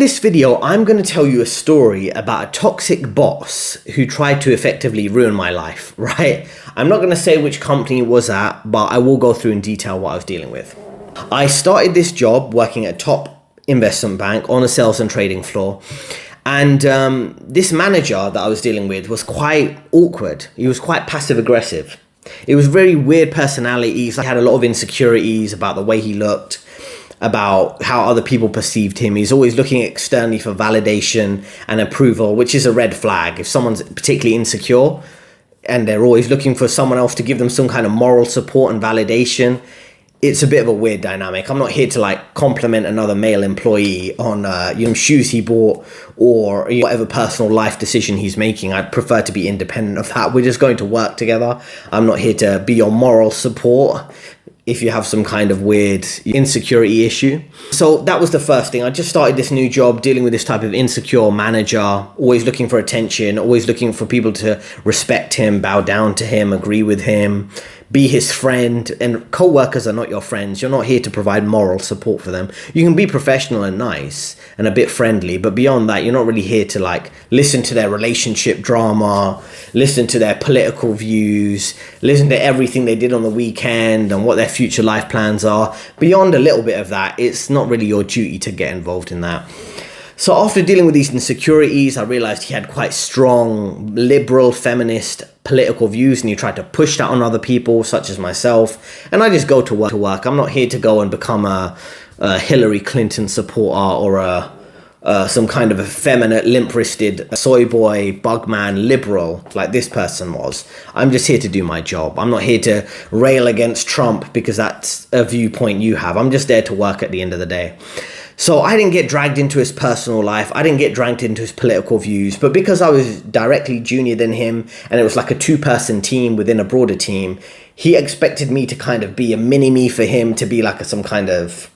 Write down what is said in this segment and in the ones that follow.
In this video, I'm going to tell you a story about a toxic boss who tried to effectively ruin my life, right? I'm not going to say which company it was at, but I will go through in detail what I was dealing with. I started this job working at a top investment bank on a sales and trading floor. And this manager that I was dealing with was quite awkward. He was quite passive aggressive. It was very weird personalities. He had a lot of insecurities about the way he looked, about how other people perceived him. He's always looking externally for validation and approval, which is a red flag. If someone's particularly insecure and they're always looking for someone else to give them some kind of moral support and validation, it's a bit of a weird dynamic. I'm not here to compliment another male employee on shoes he bought or whatever personal life decision he's making. I'd prefer to be independent of that. We're just going to work together. I'm not here to be your moral support if you have some kind of weird insecurity issue. So that was the first thing. I just started this new job dealing with this type of insecure manager, always looking for attention, always looking for people to respect him, bow down to him, agree with him, be his friend. And co-workers are not your friends. You're not here to provide moral support for them. You can be professional and nice and a bit friendly, but beyond that, you're not really here to listen to their relationship drama, listen to their political views, listen to everything they did on the weekend and what their future life plans are. Beyond a little bit of that, it's not really your duty to get involved in that. So after dealing with these insecurities, I realized he had quite strong liberal, feminist political views, and he tried to push that on other people, such as myself. And I just go to work. I'm not here to go and become a Hillary Clinton supporter or some kind of effeminate, limp-wristed soy boy, bugman liberal like this person was. I'm just here to do my job. I'm not here to rail against Trump because that's a viewpoint you have. I'm just there to work at the end of the day. So I didn't get dragged into his personal life. I didn't get dragged into his political views. But because I was directly junior than him, and it was like a two-person team within a broader team, he expected me to kind of be a mini-me for him, to be some kind of,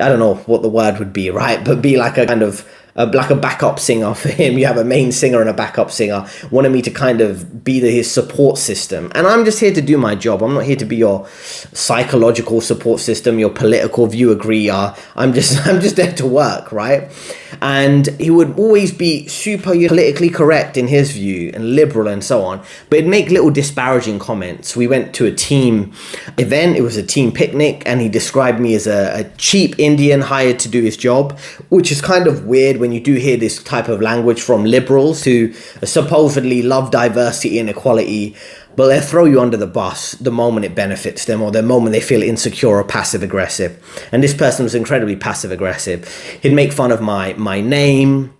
I don't know what the word would be, right? But be like a kind of, like a backup singer for him. You have a main singer and a backup singer. Wanted me to kind of be his support system. And I'm just here to do my job. I'm not here to be your psychological support system, your political view agreeer. I'm just there to work, right? And he would always be super politically correct in his view and liberal and so on, but he'd make little disparaging comments. We went to a team event. It was a team picnic, and he described me as a cheap Indian hired to do his job, which is kind of weird when you do hear this type of language from liberals who supposedly love diversity and equality, but they'll throw you under the bus the moment it benefits them or the moment they feel insecure or passive aggressive. And this person was incredibly passive aggressive. He'd make fun of my name.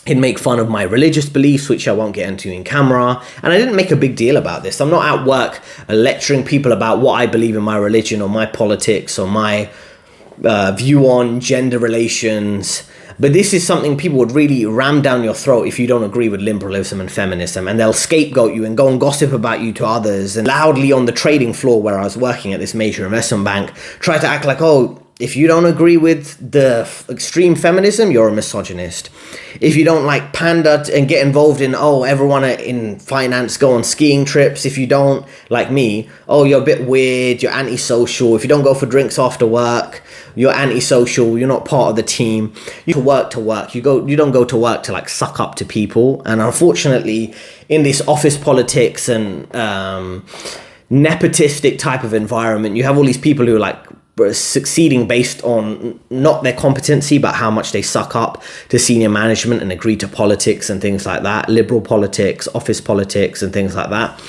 He'd make fun of my religious beliefs, which I won't get into in camera. And I didn't make a big deal about this. I'm not at work lecturing people about what I believe in my religion or my politics or my view on gender relations. But this is something people would really ram down your throat if you don't agree with liberalism and feminism, and they'll scapegoat you and go and gossip about you to others, and loudly on the trading floor where I was working at this major investment bank, try to act like, oh, if you don't agree with the extreme feminism, you're a misogynist. If you don't pander and get involved in, everyone in finance go on skiing trips. If you don't, like me, you're a bit weird, you're antisocial. If you don't go for drinks after work, you're antisocial, you're not part of the team. You work to work. You don't go to work to suck up to people. And unfortunately, in this office politics and nepotistic type of environment, you have all these people who are succeeding based on not their competency, but how much they suck up to senior management and agree to politics and things like that, liberal politics, office politics and things like that.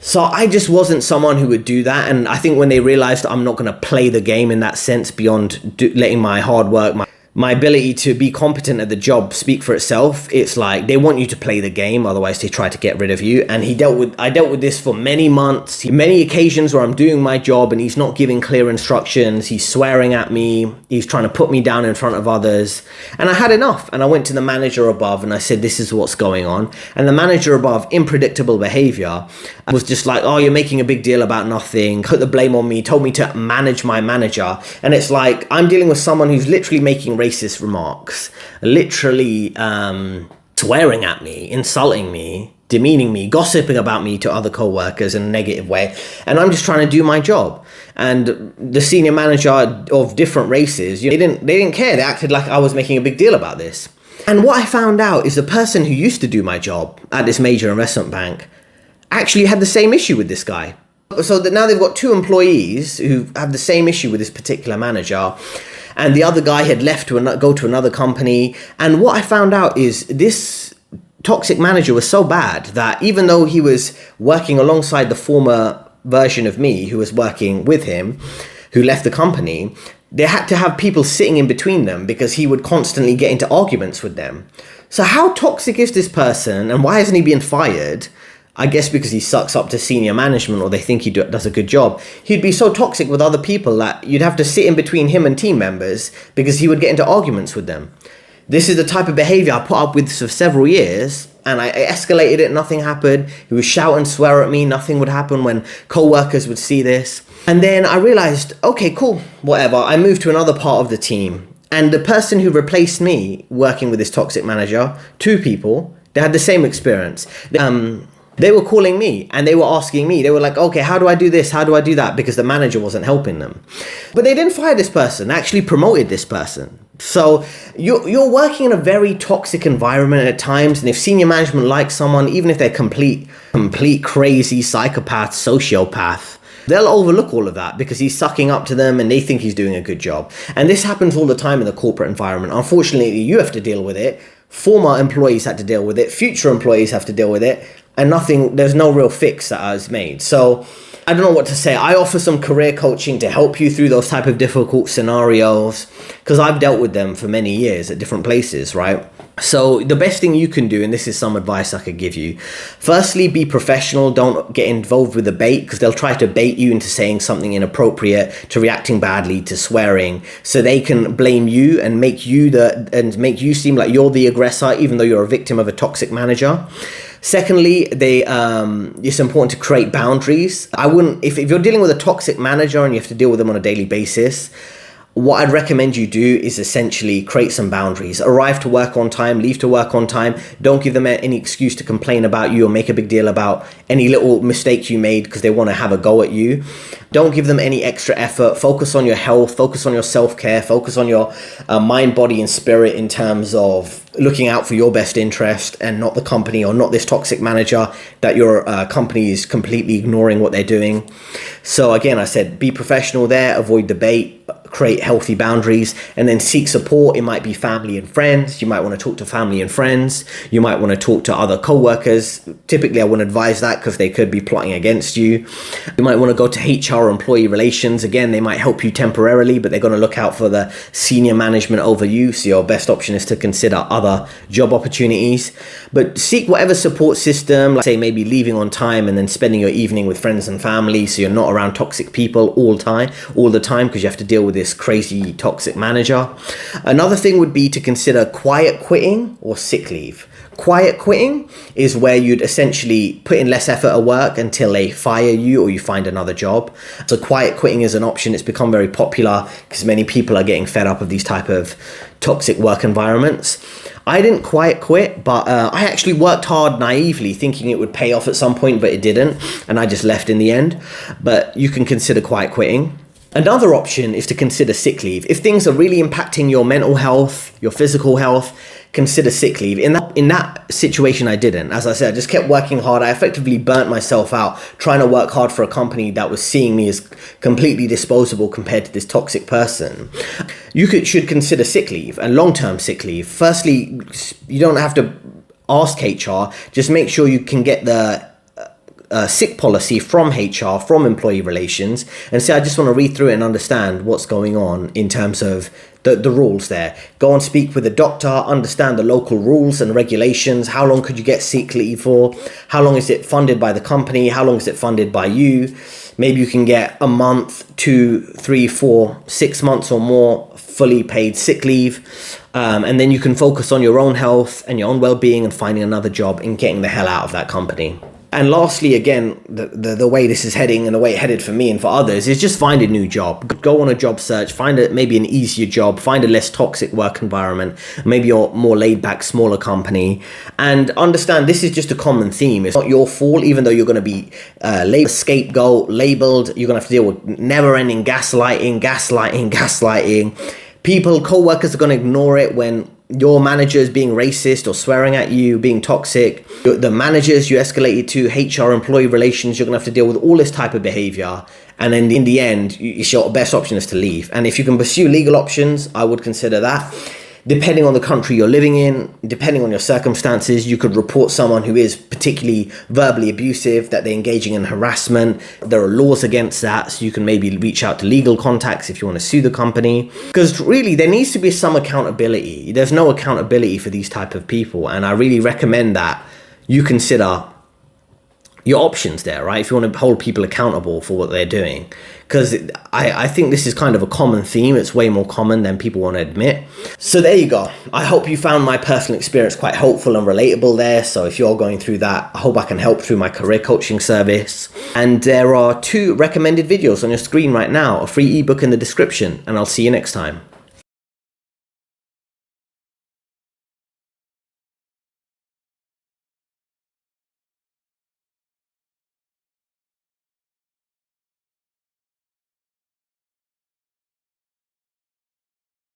So I just wasn't someone who would do that. And I think when they realized I'm not going to play the game in that sense beyond letting my hard work, my ability to be competent at the job speak for itself, it's they want you to play the game, otherwise they try to get rid of you. And I dealt with this for many months, many occasions where I'm doing my job and he's not giving clear instructions, he's swearing at me, he's trying to put me down in front of others. And I had enough, and I went to the manager above and I said, this is what's going on. And the manager above, unpredictable behavior, was just you're making a big deal about nothing, put the blame on me, told me to manage my manager. And it's I'm dealing with someone who's literally making racist remarks, literally swearing at me, insulting me, demeaning me, gossiping about me to other co-workers in a negative way. And I'm just trying to do my job. And the senior manager of different races, they didn't care. They acted like I was making a big deal about this. And what I found out is the person who used to do my job at this major investment bank actually had the same issue with this guy. So that now they've got two employees who have the same issue with this particular manager. And the other guy had left to go to another company. And what I found out is this toxic manager was so bad that even though he was working alongside the former version of me who was working with him, who left the company, they had to have people sitting in between them because he would constantly get into arguments with them. So how toxic is this person, and why hasn't he been fired? I guess because he sucks up to senior management, or they think he does a good job. He'd be so toxic with other people that you'd have to sit in between him and team members because he would get into arguments with them. This is the type of behavior I put up with for several years, and I escalated it, nothing happened. He would shout and swear at me, nothing would happen when co-workers would see this. And then I realized, okay, cool, whatever. I moved to another part of the team, and the person who replaced me working with this toxic manager, two people, they had the same experience. They were calling me and they were asking me, they were like, okay, how do I do this? How do I do that? Because the manager wasn't helping them. But they didn't fire this person, they actually promoted this person. So you're working in a very toxic environment at times. And if senior management likes someone, even if they're complete crazy psychopath, sociopath, they'll overlook all of that because he's sucking up to them and they think he's doing a good job. And this happens all the time in the corporate environment. Unfortunately, you have to deal with it. Former employees had to deal with it. Future employees have to deal with it. And there's no real fix that is made. So I don't know what to say. I offer some career coaching to help you through those type of difficult scenarios because I've dealt with them for many years at different places, right? So the best thing you can do, and this is some advice I could give you, firstly, be professional. Don't get involved with the bait because they'll try to bait you into saying something inappropriate, to reacting badly, to swearing, so they can blame you and make you seem like you're the aggressor, even though you're a victim of a toxic manager. Secondly, it's important to create boundaries. If you're dealing with a toxic manager and you have to deal with them on a daily basis, what I'd recommend you do is essentially create some boundaries. Arrive to work on time, leave to work on time. Don't give them any excuse to complain about you or make a big deal about any little mistake you made because they want to have a go at you. Don't give them any extra effort. Focus on your health, focus on your self-care, focus on your mind, body, and spirit in terms of looking out for your best interest and not the company or not this toxic manager that your company is completely ignoring what they're doing. So again, I said, be professional there, avoid debate, create healthy boundaries, and then seek support. It might be family and friends. You might want to talk to family and friends. You might want to talk to other co-workers. Typically, I wouldn't advise that because they could be plotting against you. You might want to go to HR or employee relations. Again, they might help you temporarily, but they're going to look out for the senior management over you. So your best option is to consider other job opportunities. But seek whatever support system, like say maybe leaving on time and then spending your evening with friends and family so you're not around toxic people all the time because you have to deal with this crazy toxic manager. Another thing would be to consider quiet quitting or sick leave. Quiet quitting is where you'd essentially put in less effort at work until they fire you or you find another job. So quiet quitting is an option. It's become very popular because many people are getting fed up of these type of toxic work environments. I didn't quiet quit, but I actually worked hard naively thinking it would pay off at some point, but it didn't. And I just left in the end. But you can consider quiet quitting. Another option is to consider sick leave. If things are really impacting your mental health, your physical health, consider sick leave. In that situation, I didn't. As I said, I just kept working hard. I effectively burnt myself out trying to work hard for a company that was seeing me as completely disposable compared to this toxic person. You should consider sick leave and long-term sick leave. Firstly, you don't have to ask HR. Just make sure you can get the sick policy from HR, from employee relations, and say, I just want to read through it and understand what's going on in terms of the rules there. Go and speak with a doctor, understand the local rules and regulations. How long could you get sick leave for? How long is it funded by the company? How long is it funded by you? Maybe you can get a month, 2, 3, 4, 6 months or more fully paid sick leave. And then you can focus on your own health and your own well-being and finding another job and getting the hell out of that company. And lastly, again, the way this is heading and the way it headed for me and for others is just find a new job. Go on a job search, find maybe an easier job, find a less toxic work environment, maybe a more laid back, smaller company, and understand this is just a common theme. It's not your fault, even though you're going to be scapegoat, labeled. You're going to have to deal with never ending gaslighting. People, co-workers are going to ignore it when your manager is being racist or swearing at you, being toxic. The managers you escalated to, HR, employee relations, you're going to have to deal with all this type of behavior. And then in the end, your best option is to leave. And if you can pursue legal options, I would consider that. Depending on the country you're living in, depending on your circumstances, you could report someone who is particularly verbally abusive, that they're engaging in harassment. There are laws against that, so you can maybe reach out to legal contacts if you want to sue the company. Because really, there needs to be some accountability. There's no accountability for these type of people, and I really recommend that you consider your options there, right? If you want to hold people accountable for what they're doing. Because I think this is kind of a common theme. It's way more common than people want to admit. So there you go. I hope you found my personal experience quite helpful and relatable there. So if you're going through that, I hope I can help through my career coaching service. And there are 2 recommended videos on your screen right now, a free ebook in the description, and I'll see you next time.